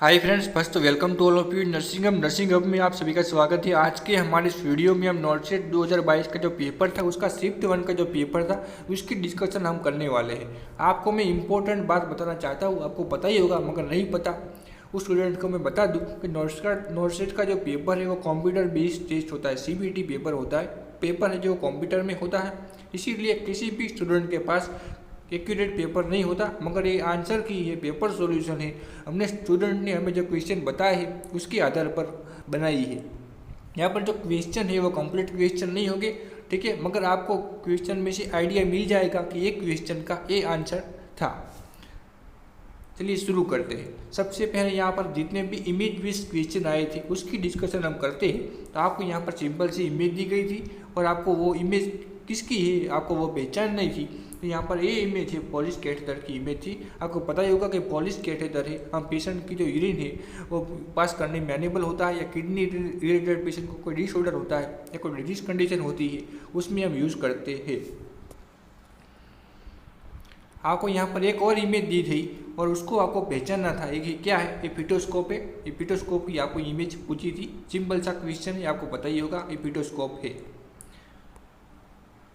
हाय friends, first तो welcome to all of you nursing hub में आप सभी का स्वागत है। आज के हमारे इस वीडियो में हम नॉर्सेट 2022 का जो पेपर था उसका शिफ्ट 1 का जो पेपर था उसकी डिस्कशन हम करने वाले हैं। आपको मैं इंपॉर्टेंट बात बताना चाहता हूँ, आपको पता ही होगा मगर नहीं पता उस स्टूडेंट को मैं बता दूँ कि नॉर्सेट का जो पेपर है वो कंप्यूटर बेस्ड टेस्ट होता है, CBT पेपर होता है। पेपर है जो कंप्यूटर में होता है, इसीलिए किसी भी स्टूडेंट के पास एक्यूरेट पेपर नहीं होता, मगर ये आंसर की ये पेपर सॉल्यूशन है। हमने स्टूडेंट ने हमें जो क्वेश्चन बताया है उसके आधार पर बनाई है। यहाँ पर जो क्वेश्चन है वो कंप्लीट क्वेश्चन नहीं होंगे, ठीक है, मगर आपको क्वेश्चन में से आइडिया मिल जाएगा कि एक क्वेश्चन का ये आंसर था। चलिए शुरू करते हैं। सबसे पहले यहाँ पर जितने भी इमेज बेस्ड क्वेश्चन आए थे उसकी डिस्कशन हम करते हैं। तो आपको यहाँ पर सिंपल सी इमेज दी गई थी और आपको वो इमेज किसकी है आपको वो पहचान नहीं थी। तो यहाँ पर ये इमेज है पॉलिश कैथेटर की इमेज थी। आपको पता ही होगा कि पॉलिश कैथेटर है, हम पेशेंट की जो यूरिन है वो पास करने में अनेबल होता है, या किडनी रिलेटेड पेशेंट को कोई डिसऑर्डर होता है या कोई डिजीज कंडीशन होती है उसमें हम यूज़ करते हैं। आपको यहाँ पर एक और इमेज दी थी और उसको आपको पहचानना था। एक क्या है, एपिटोस्कोप है। एपिटोस्कोप की आपको इमेज पूछी थी, सिंपल सा क्वेश्चन है, आपको पता ही होगा एपिटोस्कोप है।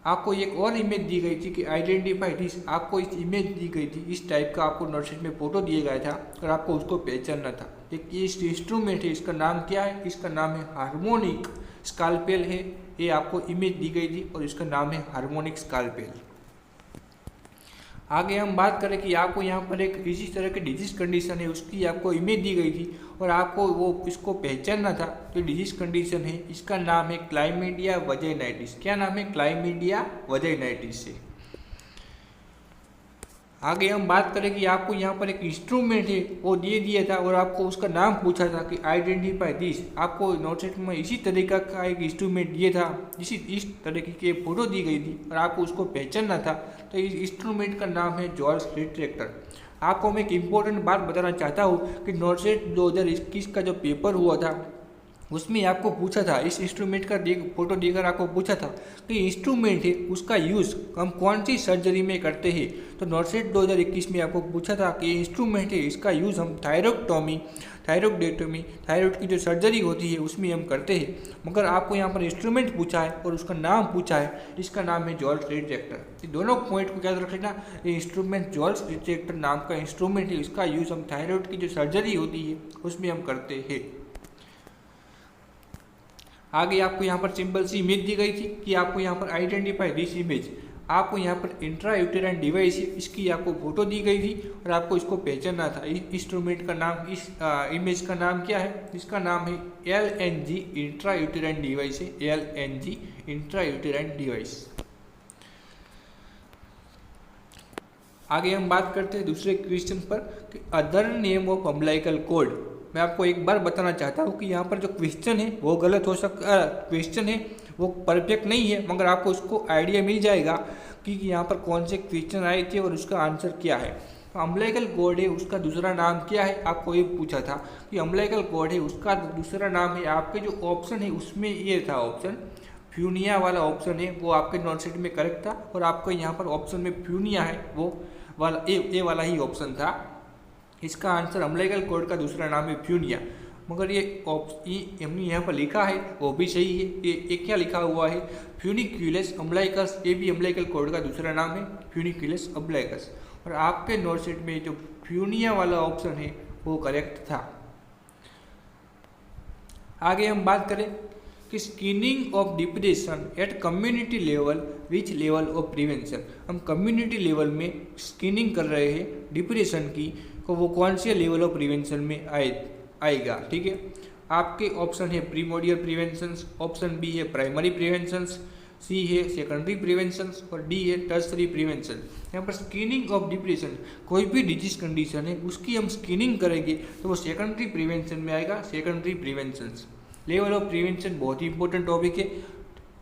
आपको एक और इमेज दी गई थी कि आइडेंटिफाई दिस। आपको इस इमेज दी गई थी, इस टाइप का आपको नोटशीट में फोटो दिया गया था और आपको उसको पहचानना था। एक ये इंस्ट्रूमेंट है, इसका नाम क्या है, इसका नाम है हार्मोनिक स्कालपेल है। ये आपको इमेज दी गई थी और इसका नाम है हार्मोनिक स्कालपेल। आगे हम बात करें कि आपको यहाँ पर एक इसी तरह की डिजीज कंडीशन है उसकी आपको इमेज दी गई थी और आपको वो इसको पहचानना था। तो डिजीज कंडीशन है, इसका नाम है क्लाइमीडिया वजाइनाइटिस। क्या नाम है, क्लाइमीडिया वजाइनाइटिस है। आगे हम बात करें कि आपको यहाँ पर एक इंस्ट्रूमेंट है वो दे दिया था और आपको उसका नाम पूछा था कि आइडेंटिफाई दिस। आपको नोटशीट में इसी तरीका का एक इंस्ट्रूमेंट दिया था, इस तरीके की फोटो दी गई थी और आपको उसको पहचानना था। तो इस इंस्ट्रूमेंट का नाम है जॉर्ज रिट्रैक्टर। आपको मैं एक इम्पोर्टेंट बात बताना चाहता हूँ कि नोटशीट 2021 का जो पेपर हुआ था उसमें आपको पूछा था, इस इंस्ट्रूमेंट का फोटो देकर आपको पूछा था कि इंस्ट्रूमेंट है उसका यूज़ हम कौन सी सर्जरी में करते हैं। तो नोटशीट 2021 में आपको पूछा था कि इंस्ट्रूमेंट है इसका यूज़ हम थायरोक्टोमी, थायरोइडेक्टोमी, थायराइड की जो सर्जरी होती है उसमें हम करते हैं। मगर आपको यहाँ पर इंस्ट्रूमेंट पूछा है और उसका नाम पूछा है, इसका नाम है जॉर्ज रिट्रैक्टर। ये दोनों पॉइंट को याद रख लेना। ये इंस्ट्रूमेंट जॉर्ज रिट्रैक्टर नाम का इंस्ट्रूमेंट है, इसका यूज़ हम थायराइड की जो सर्जरी होती है उसमें हम करते हैं। आगे आपको यहाँ पर सिंपल सी इमेज दी गई थी कि आपको यहाँ पर आइडेंटिफाई दिस इमेज। आपको यहाँ पर इंट्रायूटेराइन डिवाइस है, इसकी आपको फोटो दी गई थी और आपको इसको पहचानना था। इस इंस्ट्रूमेंट का नाम, इस इमेज का नाम क्या है, इसका नाम है LNG इंट्रायूटेराइन डिवाइस है, LNG इंट्रायूटेराइन डिवाइस। आगे हम बात करते हैं दूसरे क्वेश्चन पर कि other name of umbilical cord. मैं आपको एक बार बताना चाहता हूँ कि यहाँ पर जो क्वेश्चन है वो गलत हो सकता, क्वेश्चन है वो परफेक्ट नहीं है, मगर आपको उसको आइडिया मिल जाएगा कि यहाँ पर कौन से क्वेश्चन आए थे और उसका आंसर क्या है। अम्बिलिकल कॉर्ड है उसका दूसरा नाम क्या है, आपको ये पूछा था कि अम्बिलिकल कॉर्ड है उसका दूसरा नाम है। आपके जो ऑप्शन है उसमें ये था ऑप्शन फ्यूनिया वाला ऑप्शन है, वो आपके नोटशीट में करेक्ट था और आपको यहाँ पर ऑप्शन में फ्यूनिया है वो वाला ए वाला ही ऑप्शन था। इसका आंसर अम्बिलिकल कॉर्ड का दूसरा नाम है फ्यूनिया, मगर ये हमने यहाँ पर लिखा है वो भी सही है। ये क्या लिखा हुआ है, फ्यूनिक्यूलस अम्बिलिकस। ये भी अम्बिलिकल कॉर्ड का दूसरा नाम है फ्यूनिक्यूलस अम्बिलिकस, और आपके नोटशीट में जो फ्यूनिया वाला ऑप्शन है वो करेक्ट था। आगे हम बात करें कि screening of depression at community level, which level of prevention. हम कम्युनिटी लेवल में स्क्रीनिंग कर रहे हैं डिप्रेशन की, तो वो कौन से लेवल ऑफ प्रिवेंशन में आएगा, ठीक है। आपके ऑप्शन है प्रीमोडियल प्रिवेंशन, ऑप्शन बी है प्राइमरी प्रिवेंशन, सी है सेकेंडरी प्रिवेंशन और डी है टर्सरी प्रिवेंशन। यहाँ पर स्क्रीनिंग ऑफ डिप्रेशन, कोई भी डिजीज कंडीशन है उसकी हम स्क्रीनिंग करेंगे तो वो सेकेंडरी प्रिवेंशन में आएगा, secondary prevention. Level of prevention बहुत ही इंपॉर्टेंट टॉपिक है,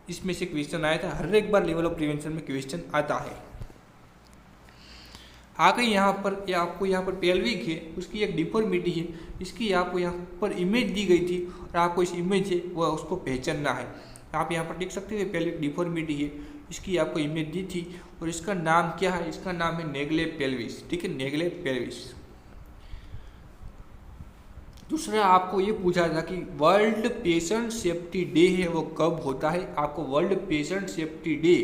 इसमें से क्वेश्चन आया था, हर एक बार लेवल ऑफ प्रिवेंशन में क्वेश्चन आता है। आगे यहाँ पर आपको यहाँ पर पेल्विक है उसकी एक डिफॉर्मिटी है, इसकी आपको यहाँ पर इमेज दी गई थी और आपको इस इमेज है वह उसको पहचानना है। आप यहाँ पर देख सकते हैं पेल्विक डिफॉर्मिटी है, इसकी आपको इमेज दी थी और इसका नाम क्या है, इसका नाम है नेगले पेल्विस, ठीक है, नेगले पेल्विस। दूसरा आपको ये पूछा था कि वर्ल्ड पेशेंट सेफ्टी डे है वो कब होता है। आपको वर्ल्ड पेशेंट सेफ्टी डे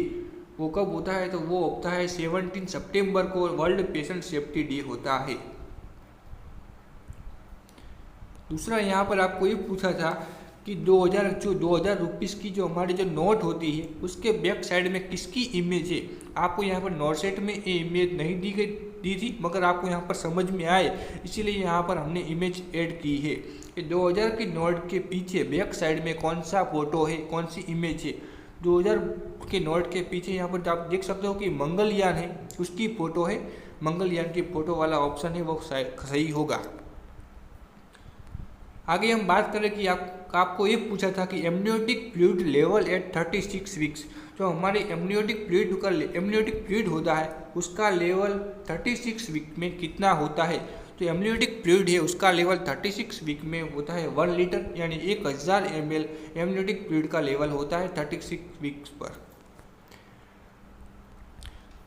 वो कब होता है, तो वो होता है 17 सितंबर को वर्ल्ड पेशेंट सेफ्टी डे होता है। दूसरा यहाँ पर आपको ये पूछा था कि 2000 रुपीज़ की जो हमारी जो नोट होती है उसके बैक साइड में किसकी इमेज है। आपको यहाँ पर नोट सेट में ये इमेज नहीं दी थी, मगर आपको यहाँ पर समझ में आए इसीलिए यहाँ पर हमने इमेज ऐड की है कि 2000 की नोट के पीछे बैक साइड में कौन सा फोटो है, कौन सी इमेज है। 2000 के नोट के पीछे यहाँ पर आप देख सकते हो कि मंगलयान है, उसकी फ़ोटो है। मंगलयान की फ़ोटो वाला ऑप्शन है वो सही होगा। आगे हम बात करें कि आपको ये पूछा था कि amniotic fluid level at 36 weeks, जो हमारी एमनियोटिक फ्लूइड होता है उसका लेवल 36 वीक में कितना होता है। तो एमनियोटिक फ्लूइड है उसका लेवल 36 वीक में होता है 1 लीटर, यानी 1000 ml एमनियोटिक फ्लूइड का लेवल होता है 36 वीक्स पर।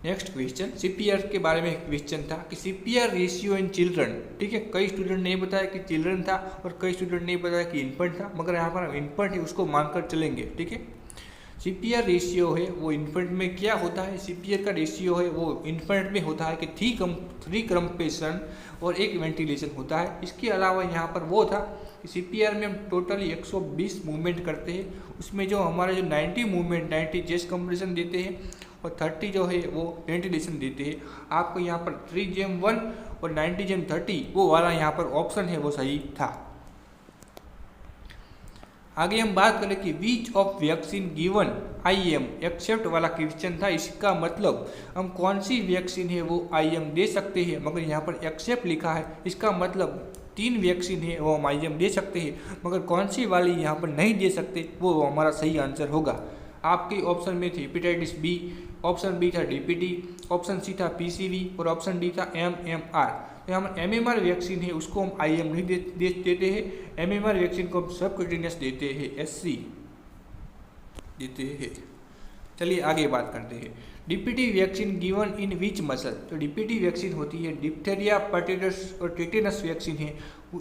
नेक्स्ट क्वेश्चन, सीपीआर के बारे में एक क्वेश्चन था कि सीपीआर रेशियो इन चिल्ड्रन। ठीक है, कई स्टूडेंट नहीं बताया कि चिल्ड्रन था और कई स्टूडेंट नहीं बताया कि इन्फेंट था, मगर यहाँ पर हम इन्फेंट है उसको मानकर चलेंगे। ठीक है, सीपीआर रेशियो है वो इन्फेंट में क्या होता है। सीपीआर का रेशियो है वो इन्फेंट में होता है कि 3 कंप्रेशन और 1 वेंटिलेशन होता है। इसके अलावा यहाँ पर वो था कि सीपीआर में हम टोटली 120 मूवमेंट करते हैं, उसमें जो हमारा जो 90 मूवमेंट 90 चेस्ट कंप्रेशन देते हैं और 30 जो है वो वेंटिलेशन देते हैं। आपको यहाँ पर 3GM1 और 90GM30 वो वाला यहाँ पर ऑप्शन है वो सही था। आगे हम बात करें कि which of vaccine given IM except वाला क्वेश्चन था। इसका मतलब हम कौन सी वैक्सीन है वो IM दे सकते हैं, मगर यहाँ पर एक्सेप्ट लिखा है, इसका मतलब 3 वैक्सीन है वो हम IM दे सकते हैं, मगर कौन सी वाली यहाँ पर नहीं दे सकते वो हमारा सही आंसर होगा। आपके ऑप्शन में थे हेपेटाइटिस B, ऑप्शन बी था DPT, ऑप्शन सी था PCV और ऑप्शन डी था MMR। तो हम MMR वैक्सीन है उसको हम IM नहीं देते हैं, MMR वैक्सीन को हम सबक्यूटेनियस देते हैं, SC देते हैं। चलिए आगे बात करते हैं। DPT vaccine given in which muscle. तो DPT वैक्सीन होती है डिप्थेरिया, पर्टिटस और टेटेनस वैक्सीन है,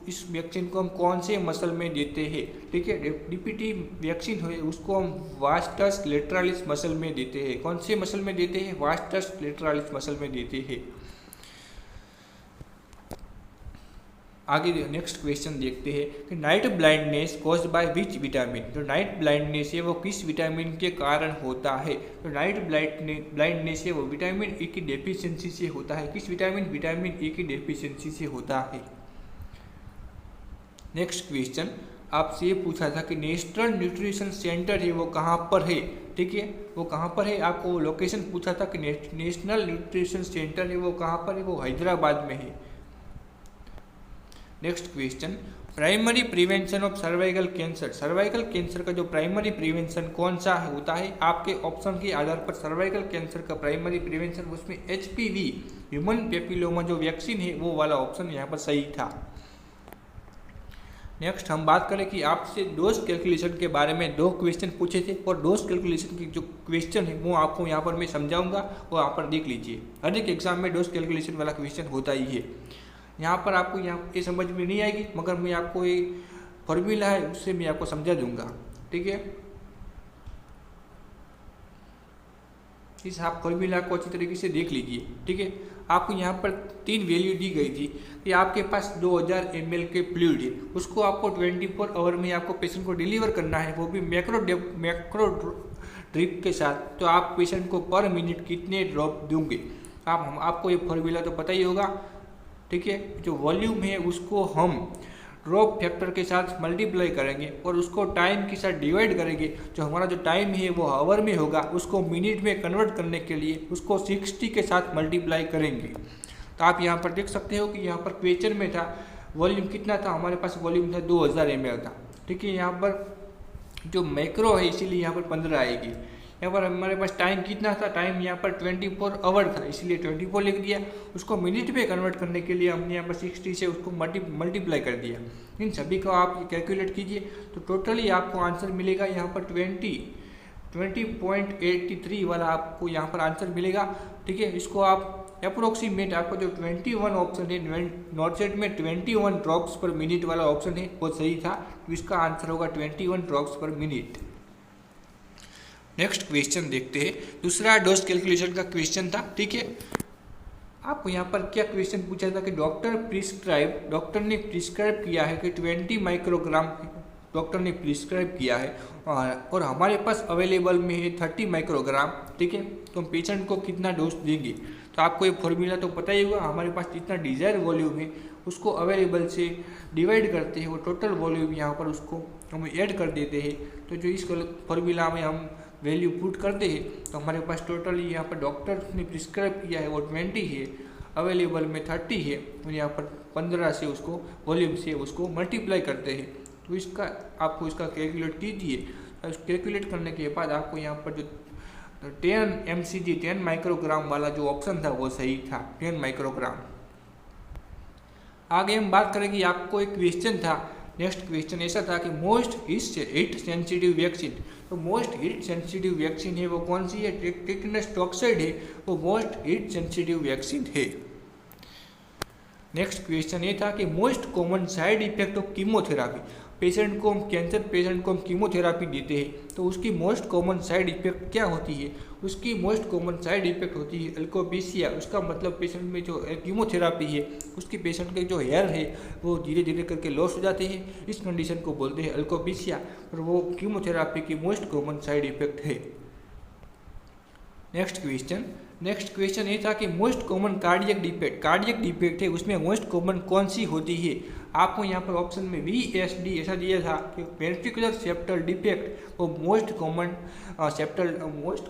इस वैक्सीन को हम कौन से मसल में देते हैं। ठीक है, DPT वैक्सीन है उसको हम वास्टस लेटरालिस मसल में देते हैं। कौन से मसल में देते हैं, वास्टस लेटरालिस मसल में देते हैं। आगे नेक्स्ट क्वेश्चन देखते हैं कि night blindness caused by which vitamin. जो नाइट ब्लाइंडनेस है वो किस विटामिन के कारण होता है। तो नाइट ब्लाइंडनेस है वो विटामिन E की डेफिशिएंसी से होता है। किस विटामिन E की डेफिशिएंसी से होता है। नेक्स्ट क्वेश्चन आपसे ये पूछा था कि नेशनल न्यूट्रिशन सेंटर है वो कहाँ पर है। ठीक है, वो कहाँ पर है, आपको लोकेशन पूछा था कि नेशनल न्यूट्रिशन सेंटर है वो कहाँ पर है, वो हैदराबाद में है। Next question, primary prevention of cervical cancer. Cervical cancer का जो प्राइमरी प्रिवेंशन कौन सा होता है। आपके ऑप्शन के आधार पर सर्वाइकल कैंसर का प्राइमरी प्रिवेंशन उसमें HPV ह्यूमन पेपिलोमा जो वैक्सीन है वो वाला ऑप्शन यहाँ पर सही था। नेक्स्ट हम बात करें कि आपसे डोज कैलकुलेशन के बारे में 2 क्वेश्चन पूछे थे और डोज कैलकुलेशन की जो क्वेश्चन है वो आपको यहाँ पर मैं समझाऊंगा, वो आप पर देख लीजिए। हर एक एग्जाम में डोज कैलकुलेशन वाला क्वेश्चन होता ही है। यहाँ पर आपको यहाँ ये समझ में नहीं आएगी, मगर मैं आपको ये फॉर्मूला है उससे मैं आपको समझा दूंगा। ठीक है, इस आप फॉर्मूला को अच्छी तरीके से देख लीजिए। ठीक है, आपको यहाँ पर 3 वैल्यू दी गई थी कि आपके पास 2000 ml के फ्लूइड है, उसको आपको 24 आवर में आपको पेशेंट को डिलीवर करना है, वो भी मैक्रो ड्रिप के साथ। तो आप पेशेंट को पर मिनट कितने ड्रॉप दूंगे। आपको ये फॉर्मूला तो पता ही होगा। ठीक है, जो वॉल्यूम है उसको हम ड्रॉप फैक्टर के साथ मल्टीप्लाई करेंगे और उसको टाइम के साथ डिवाइड करेंगे। जो हमारा जो टाइम है वो आवर में होगा, उसको मिनट में कन्वर्ट करने के लिए उसको 60 के साथ मल्टीप्लाई करेंगे। तो आप यहाँ पर देख सकते हो कि यहाँ पर क्वेश्चन में था वॉल्यूम कितना था, हमारे पास वॉल्यूम था 2000 ml था। ठीक है, यहाँ पर जो मैक्रो है इसीलिए यहाँ पर 15 आएगी। यहाँ पर हमारे पास टाइम कितना था, टाइम यहाँ पर 24 आवर था, इसलिए 24 लिख दिया। उसको मिनट में कन्वर्ट करने के लिए हमने यहाँ पर 60 से उसको मल्टीप्लाई कर दिया। इन सभी को आप कैलकुलेट कीजिए तो टोटली आपको आंसर मिलेगा यहाँ पर 20.83 वाला आपको यहाँ पर आंसर मिलेगा। ठीक है, इसको आप अप्रोक्सीमेट आपको जो 21 ऑप्शन है नॉर्सेट में 21 ड्रॉप्स पर मिनट वाला ऑप्शन है वो सही था, तो इसका आंसर होगा 21 ड्रॉप्स पर मिनट। नेक्स्ट क्वेश्चन देखते हैं, दूसरा डोज कैलकुलेशन का क्वेश्चन था। ठीक है, आपको यहाँ पर क्या क्वेश्चन पूछा था कि डॉक्टर ने प्रिस्क्राइब किया है कि 20 माइक्रोग्राम डॉक्टर ने प्रिस्क्राइब किया है और हमारे पास अवेलेबल में है 30 माइक्रोग्राम। ठीक है, तो हम पेशेंट को कितना डोज देंगे, तो आपको ये फॉर्मूला तो पता ही होगा। हमारे पास जितना डिजायर वॉल्यूम है उसको अवेलेबल से डिवाइड करते हैं, वो टोटल वॉल्यूम यहाँ पर उसको हम ऐड कर देते हैं। तो जो इस फॉर्मूला में हम वैल्यू पुट करते हैं तो हमारे पास टोटल यहाँ पर डॉक्टर ने प्रिस्क्राइब किया है वो 20 है, अवेलेबल में 30 है, और यहाँ पर 15 से उसको वॉल्यूम से उसको मल्टीप्लाई करते हैं। तो इसका आपको इसका कैलकुलेट कीजिए। कैलकुलेट करने के बाद आपको यहाँ पर जो 10 mcg 10 माइक्रोग्राम वाला जो ऑप्शन था वो सही था, 10 माइक्रोग्राम। आगे हम बात करेंगे, आपको एक क्वेश्चन था, नेक्स्ट क्वेश्चन ऐसा था कि मोस्ट हीट सेंसिटिव वैक्सीन, तो मोस्ट हीट सेंसिटिव वैक्सीन है वो कौन सी है, टेटनस टॉक्साइड है, वो मोस्ट हीट सेंसिटिव वैक्सीन है। नेक्स्ट क्वेश्चन ये था कि most common side effect of chemotherapy, patient को हम कैंसर पेशेंट को हम कीमोथेरापी देते हैं तो उसकी मोस्ट कॉमन साइड इफेक्ट क्या होती है, उसकी मोस्ट कॉमन साइड इफेक्ट होती है एल्कोपेसिया। उसका मतलब पेशेंट में जो कीमोथेरापी है उसकी पेशेंट के जो हेयर है वो धीरे धीरे करके लॉस हो जाते हैं, इस कंडीशन को बोलते हैं एल्कोपेसिया, और वो कीमोथेरापी की मोस्ट कॉमन साइड इफेक्ट है। नेक्स्ट क्वेश्चन ये था कि मोस्ट कॉमन कार्डियक डिफेक्ट है उसमें मोस्ट कॉमन कौन सी होती है। आपको यहाँ पर ऑप्शन में VSD ऐसा दिया था कि वेंट्रिकुलर सेप्टल डिफेक्ट वो मोस्ट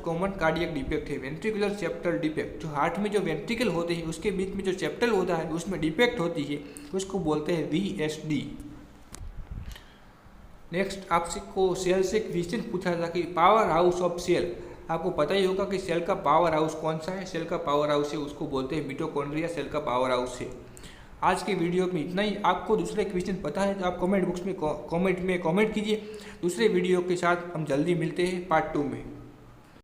कॉमन कार्डियक डिफेक्ट है। वेंट्रिकुलर सेप्टल डिफेक्ट, जो हार्ट में जो वेंट्रिकल होते हैं उसके बीच में जो सेप्टल होता है उसमें डिफेक्ट होती है, उसको बोलते हैं VSD। नेक्स्ट आपसे को सेल से क्वेश्चन पूछा था कि पावर हाउस ऑफ सेल, आपको पता ही होगा कि सेल का पावर हाउस कौन सा है, सेल का पावर हाउस है उसको बोलते हैं मिटोकॉन्ड्रिया, सेल का पावर हाउस है। आज के वीडियो में इतना ही। आपको दूसरे क्वेश्चन पता है तो आप कमेंट बॉक्स में कमेंट कीजिए। दूसरे वीडियो के साथ हम जल्दी मिलते हैं पार्ट 2 में।